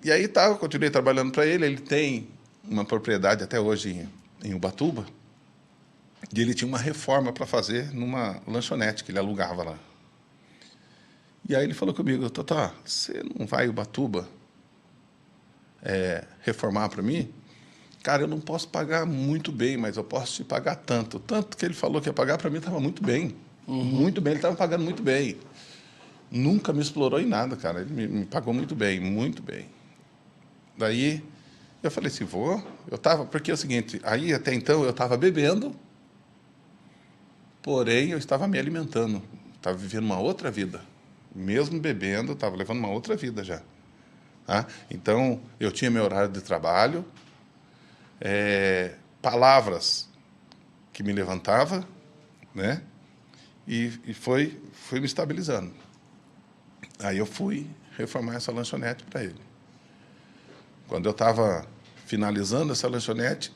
E aí tá, eu continuei trabalhando para ele. Ele tem uma propriedade até hoje em Ubatuba. E ele tinha uma reforma para fazer numa lanchonete que ele alugava lá. E aí ele falou comigo, Totó, você não vai em Ubatuba reformar para mim? Cara, eu não posso pagar muito bem, mas eu posso te pagar tanto. Tanto que ele falou que ia pagar, para mim estava muito bem. Muito bem, ele estava pagando muito bem. Nunca me explorou em nada, cara. Ele me pagou muito bem, muito bem. Daí eu falei assim, vou. Porque é o seguinte, aí até então eu estava bebendo, porém eu estava me alimentando. Estava vivendo uma outra vida. Mesmo bebendo, estava levando uma outra vida já. Tá? Então, eu tinha meu horário de trabalho, palavras que me levantava, né? E foi me estabilizando. Aí eu fui reformar essa lanchonete para ele. Quando eu estava finalizando essa lanchonete,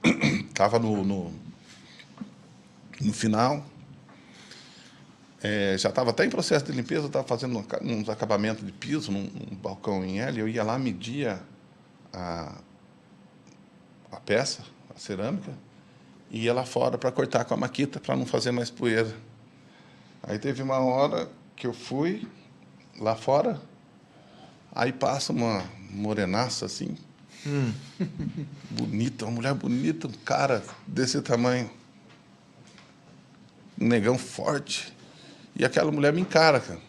estava no final, já estava até em processo de limpeza, estava fazendo uns acabamentos de piso, num balcão em L, eu ia lá, media a peça, a cerâmica, e ia lá fora para cortar com a maquita, para não fazer mais poeira. Aí teve uma hora que eu fui lá fora, aí passa uma morenaça assim, bonita, uma mulher bonita, um cara desse tamanho, um negão forte, e aquela mulher me encara, cara.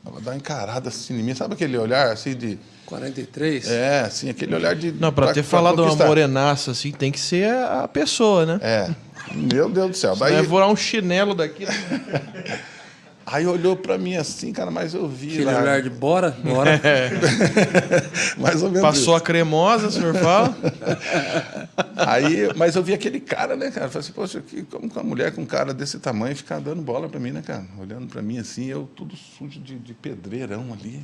Ela dá uma encarada assim em mim, sabe aquele olhar assim de... 43? Assim, aquele olhar de... Não, para ter falado uma morenaça assim, tem que ser a pessoa, né? Meu Deus do céu. Daí... vai voar um chinelo daqui. Aí olhou para mim assim, cara, mas eu vi aquele lá... olhar de bora. Mais ou menos. Passou isso. A cremosa, o senhor fala? Mas eu vi aquele cara, né, cara? Falei assim, poxa, como uma mulher com um cara desse tamanho ficar dando bola para mim, né, cara? Olhando para mim assim, eu tudo sujo de pedreirão ali.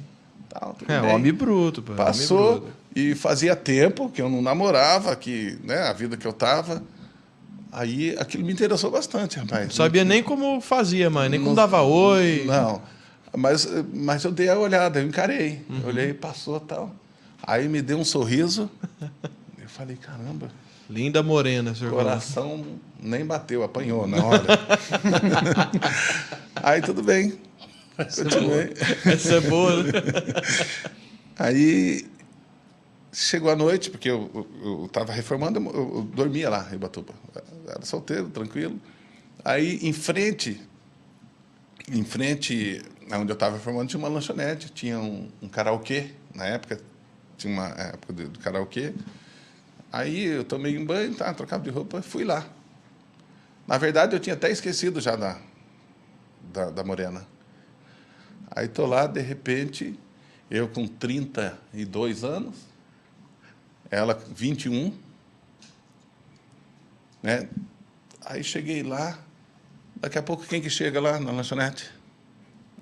Tal, homem bruto. Pô, passou homem bruto. E fazia tempo que eu não namorava, que, né, a vida que eu tava... Aí aquilo me interessou bastante, rapaz. Não sabia nem como fazia, mãe, nem como dava oi. Não, mas eu dei a olhada, eu encarei. Olhei, passou e tal. Aí me deu um sorriso. Eu falei, caramba. Linda morena, senhor. O coração nem bateu, apanhou na hora. Aí tudo bem. Essa é boa, né? Aí... chegou a noite, porque eu estava reformando, eu dormia lá em Ubatuba. Era solteiro, tranquilo. Aí, em frente, onde eu estava reformando, tinha uma lanchonete, tinha um karaokê. Na época, tinha uma época do karaokê. Aí, eu tomei um banho, trocava de roupa, fui lá. Na verdade, eu tinha até esquecido já da morena. Aí, estou lá, de repente, eu com 32 anos, ela 21, né? Aí cheguei lá, daqui a pouco quem que chega lá na lanchonete?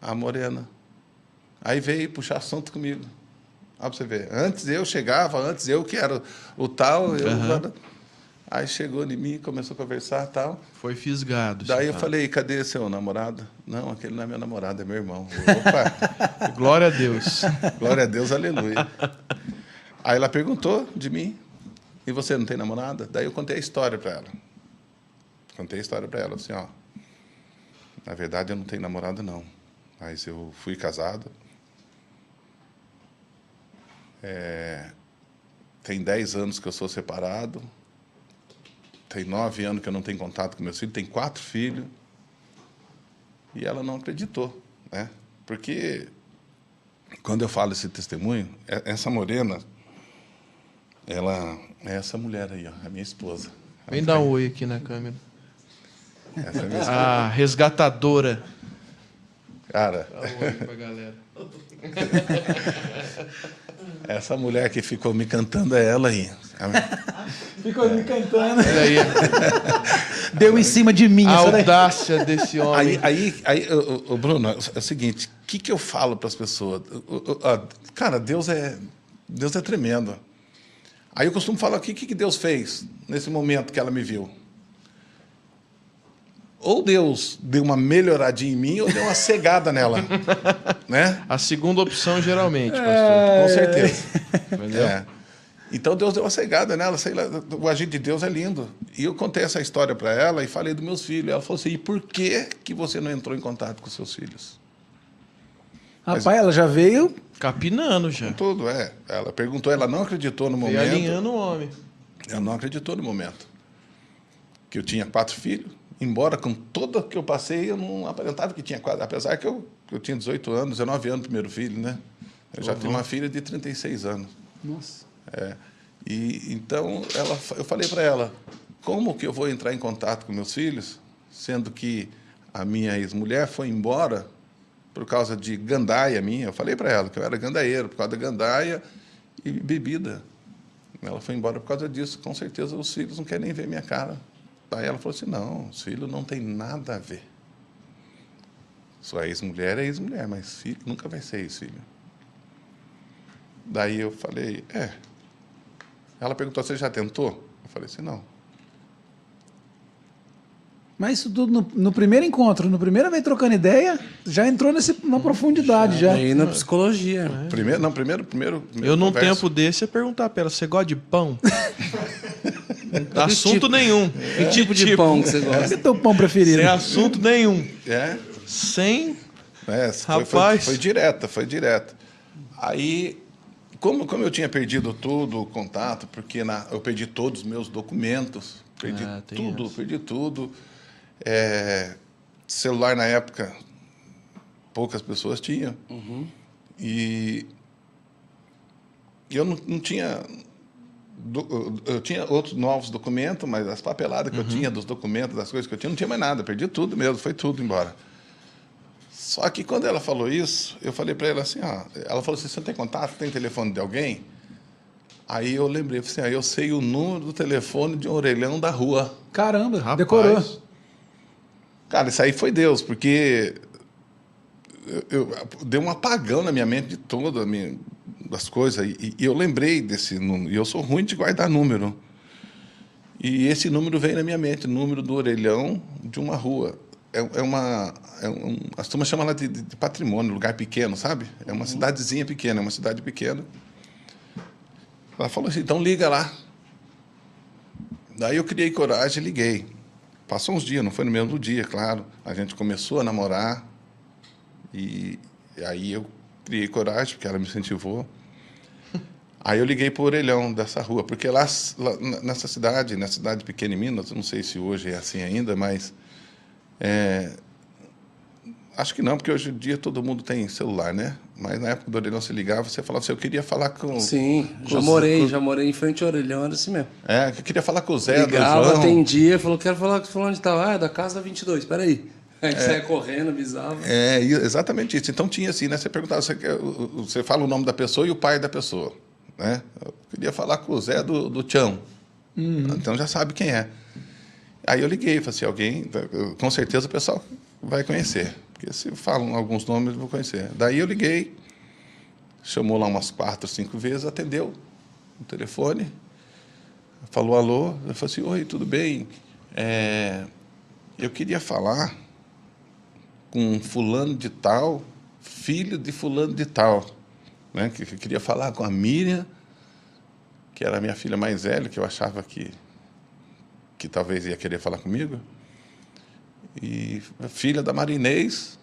A morena. Aí veio puxar assunto comigo. Olha para você ver. Antes eu que era o tal, aí chegou em mim, começou a conversar e tal. Foi fisgado. Daí eu falei, cadê seu namorado? Não, aquele não é meu namorado, é meu irmão. Opa! Glória a Deus. Glória a Deus, aleluia. Aí ela perguntou de mim, e você não tem namorada? Daí eu contei a história para ela. Assim, ó, na verdade eu não tenho namorada não, mas eu fui casado, tem 10 anos que eu sou separado, tem 9 anos que eu não tenho contato com meus filhos, tem 4 filhos, e ela não acreditou, né? Porque quando eu falo esse testemunho, essa morena, ela é essa mulher aí, ó, a minha esposa. Vem dar um oi aqui na câmera. Essa é a minha esposa. A resgatadora. Cara, dá um oi pra galera. Essa mulher que ficou me cantando é ela aí. Ficou me cantando. Aí, deu em cima de mim. A audácia desse homem. Aí, Bruno, é o seguinte, o que eu falo para as pessoas? Cara, Deus é tremendo. Aí eu costumo falar, o que Deus fez nesse momento que ela me viu? ou Deus deu uma melhoradinha em mim, ou deu uma cegada nela. Né? A segunda opção, geralmente, pastor. Com certeza. Entendeu? É. Então Deus deu uma cegada nela, sei lá, o agir de Deus é lindo. E eu contei essa história para ela e falei dos meus filhos. Ela falou assim: e por que você não entrou em contato com seus filhos? Rapaz, ela já veio. Capinando já. Tudo, é. Ela perguntou, ela não acreditou no Veio momento. alinhando o homem. Ela não acreditou no momento. Que eu tinha 4 filhos, embora com toda que eu passei, eu não aparentava que tinha 4. Apesar que eu tinha 18 anos, 19 anos, primeiro filho, né? Eu já tenho uma filha de 36 anos. Nossa. É. E então eu falei para ela: como que eu vou entrar em contato com meus filhos, sendo que a minha ex-mulher foi embora por causa de gandaia minha? Eu falei para ela que eu era gandaieiro por causa da gandaia e bebida. Ela foi embora por causa disso. Com certeza os filhos não querem nem ver minha cara. Aí ela falou assim: não, os filhos não tem nada a ver. Sua ex-mulher é ex-mulher, mas filho nunca vai ser ex-filho. Daí eu falei: Ela perguntou: você já tentou? Eu falei assim: não. Mas isso tudo no primeiro encontro, no primeiro vez trocando ideia, já entrou numa profundidade já. Aí na psicologia. Né? Primeiro Eu, num conversa. tempo desse, ia perguntar pra ela: você gosta de pão? Assunto nenhum. Que tipo de pão que você Qual gosta? é o teu pão preferido? Sem assunto nenhum. É, Sem. Rapaz. Rapaz. Foi direta. Aí, como eu tinha perdido tudo, o contato, porque eu perdi todos os meus documentos, perdi tem tudo. Celular na época, poucas pessoas tinham. E eu não tinha... Eu tinha outros novos documentos, mas as papeladas que eu tinha dos documentos, das coisas que eu tinha, não tinha mais nada. Perdi tudo mesmo, foi tudo embora. Só que quando ela falou isso, eu falei para ela assim: ela falou assim: você tem contato, tem telefone de alguém? Aí eu lembrei, assim: eu sei o número do telefone de um orelhão da rua. Caramba, Rapaz. decorou. Cara, isso aí foi Deus, porque deu um apagão na minha mente de toda das coisas, e eu lembrei desse número, e eu sou ruim de guardar número. E esse número veio na minha mente, o número do orelhão de uma rua. As turmas chamam lá de patrimônio, lugar pequeno, sabe? É uma cidadezinha pequena, é uma cidade pequena. Ela falou assim: então liga lá. Daí eu criei coragem e liguei. Passou uns dias, não foi no mesmo dia, claro. A gente começou a namorar, e aí eu criei coragem, porque ela me incentivou. Aí eu liguei para o orelhão dessa rua, porque lá nessa cidade pequena em Minas, não sei se hoje é assim ainda, mas acho que não, porque hoje em dia todo mundo tem celular, né? Mas na época do orelhão você ligava, você falava assim: eu queria falar com... Sim, com já morei em frente ao orelhão, era assim mesmo. eu queria falar com o Zé, do Ligava, João. atendia, falou: quero falar com fulano de tal. É da casa 22, peraí. Aí saia correndo, avisava. Exatamente isso. Então tinha assim, né? Você perguntava, você fala o nome da pessoa e o pai da pessoa, né? Eu queria falar com o Zé do Tchão. Então já sabe quem é. Aí eu liguei, falei assim: alguém, com certeza o pessoal vai conhecer, porque se falam alguns nomes eu vou conhecer. Daí eu liguei, chamou lá umas 4, 5 vezes, atendeu o telefone, falou alô, eu falei assim: oi, tudo bem? Eu queria falar com fulano de tal, filho de fulano de tal, né? Que eu queria falar com a Miriam, que era a minha filha mais velha, que eu achava que talvez ia querer falar comigo, e filha da Marinês,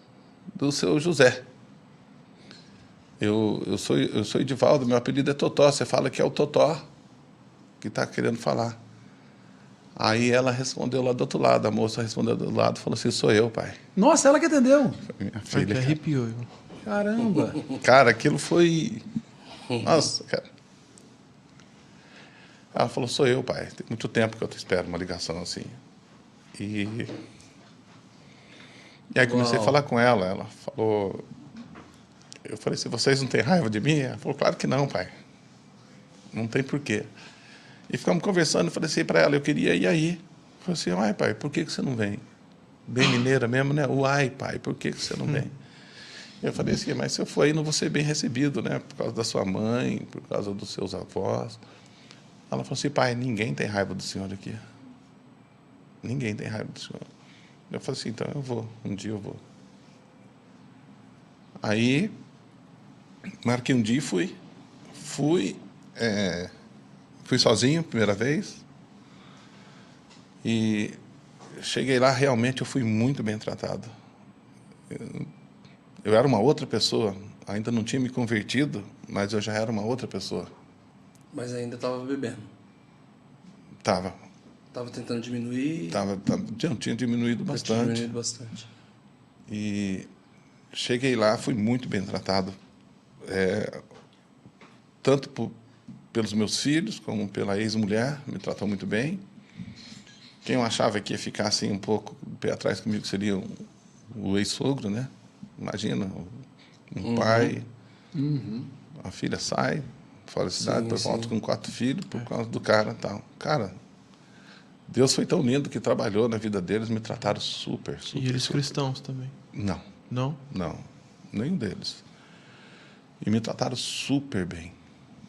do seu José. Eu sou Edivaldo, meu apelido é Totó, você fala que é o Totó que está querendo falar. Aí ela respondeu lá do outro lado, a moça respondeu do outro lado e falou assim: sou eu, pai. Nossa, ela que atendeu. Minha Foi filha. que Cara. arrepiou. Caramba. Cara, aquilo foi... Nossa, cara. Ela falou: sou eu, pai. Tem muito tempo que eu espero uma ligação assim. E aí comecei a falar com ela. Ela falou... Eu falei assim: vocês não têm raiva de mim? Ela falou: claro que não, pai. Não tem porquê. E ficamos conversando, eu falei assim para ela: eu queria ir aí. Eu falei assim: uai, pai, por que você não vem? Bem mineira mesmo, né? Uai, pai, por que você não vem? Eu falei assim: mas se eu for aí, não vou ser bem recebido, né? Por causa da sua mãe, por causa dos seus avós. Ela falou assim: pai, ninguém tem raiva do senhor aqui. Ninguém tem raiva do senhor. Eu falei assim, então eu vou, um dia eu vou. Aí, marquei um dia e fui. Fui sozinho, primeira vez. E cheguei lá, realmente eu fui muito bem tratado. Eu era uma outra pessoa, ainda não tinha me convertido, mas eu já era uma outra pessoa. Mas ainda estava bebendo. Tava Tentando diminuir. tinha diminuído bastante. Diminuído bastante. E cheguei lá, fui muito bem tratado. Tanto pelos meus filhos, como pela ex-mulher, me tratou muito bem. Quem eu achava que ia ficar assim um pouco de pé atrás comigo seria o ex-sogro, né? Imagina, um pai, a filha sai fora da cidade, depois volta com 4 filhos por causa do cara e tal. Cara, Deus foi tão lindo que trabalhou na vida deles, me trataram super. E eles cristãos também? Não. Não? Não, nenhum deles. E me trataram super bem.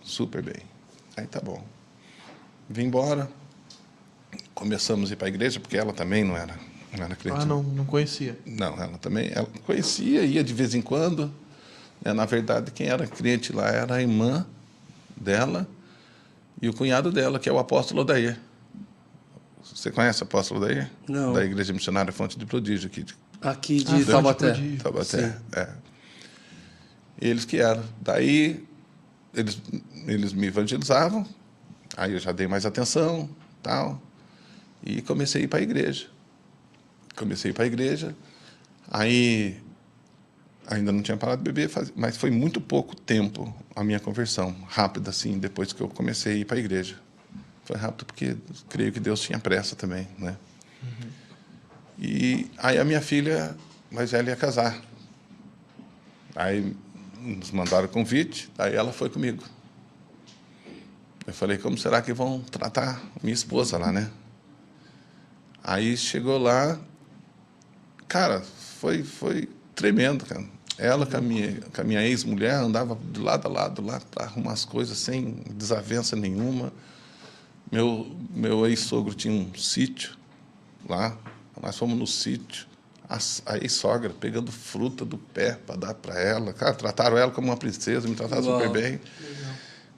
Super bem. Aí tá bom. Vim embora. Começamos a ir para a igreja, porque ela também não era crente. Ah, não conhecia. Não, ela conhecia, ia de vez em quando. Na verdade, quem era crente lá era a irmã dela e o cunhado dela, que é o apóstolo Odair. Você conhece o apóstolo Odair? Não. Da Igreja Missionária Fonte de Prodígio Aqui de Taubaté. Taubaté, Eles que eram. Daí, eles me evangelizavam, aí eu já dei mais atenção, tal, e comecei a ir para a igreja. Aí, ainda não tinha parado de beber, mas foi muito pouco tempo a minha conversão, rápida, assim, depois que eu comecei a ir para a igreja. Foi rápido porque creio que Deus tinha pressa também, né? E aí a minha filha mais velha ia casar. Aí nos mandaram o convite, aí ela foi comigo. Eu falei, como será que vão tratar minha esposa lá, né? Aí chegou lá, cara, foi tremendo, cara. Ela com a minha ex-mulher andava de lado a lado lá para arrumar as coisas sem desavença nenhuma. Meu ex-sogro tinha um sítio lá, nós fomos no sítio, a ex-sogra pegando fruta do pé para dar para ela. Cara, trataram ela como uma princesa, me trataram super bem. Legal.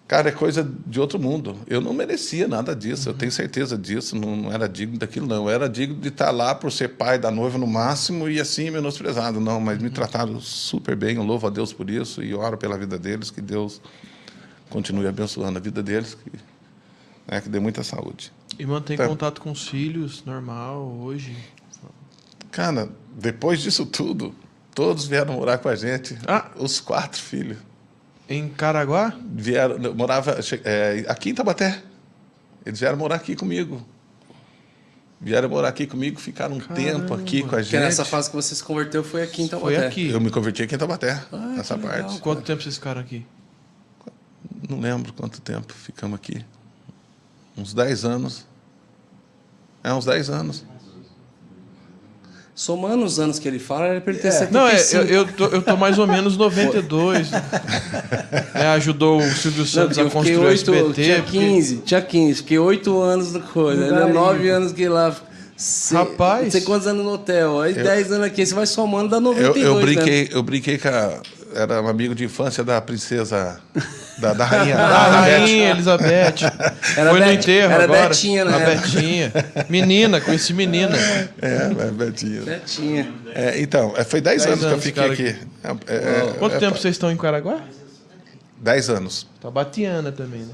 Cara, é coisa de outro mundo. Eu não merecia nada disso, eu tenho certeza disso, não era digno daquilo, não. Eu era digno de estar lá por ser pai da noiva no máximo e assim menosprezado, não. Mas me trataram super bem, eu louvo a Deus por isso e oro pela vida deles, que Deus continue abençoando a vida deles, que dê muita saúde. E mantém contato com os filhos, normal, hoje? Cara, depois disso tudo, todos vieram morar com a gente, os 4 filhos. Em Caraguá? Morava aqui em Taubaté. Eles vieram morar aqui comigo. Ficaram um tempo aqui com a gente. Porque nessa fase que você se converteu foi aqui em Taubaté. Foi aqui. Eu me converti aqui em Taubaté, nessa parte. Legal. Quanto tempo vocês ficaram aqui? Não lembro quanto tempo ficamos aqui. Uns 10 anos. Uns 10 anos. Somando os anos que ele fala, ele para ele ter 75. Não, eu tô mais ou menos 92. Ajudou o Silvio Santos a construir o SBT. Tinha 15. Fiquei 8 anos no coisa. 9 anos que lá... Rapaz... Não sei quantos anos no hotel. Aí 10 anos aqui. Você vai somando, dá 92. Eu brinquei com era um amigo de infância da princesa... Da rainha. Da rainha Elizabeth. Foi no enterro era agora. Betinha, né? A Betinha. Menina, conheci menina. Betinha. Betinha. Então, foi 10 anos que eu fiquei aqui. Quanto tempo vocês estão em Caraguá? 10 anos. Tabatiana também, né?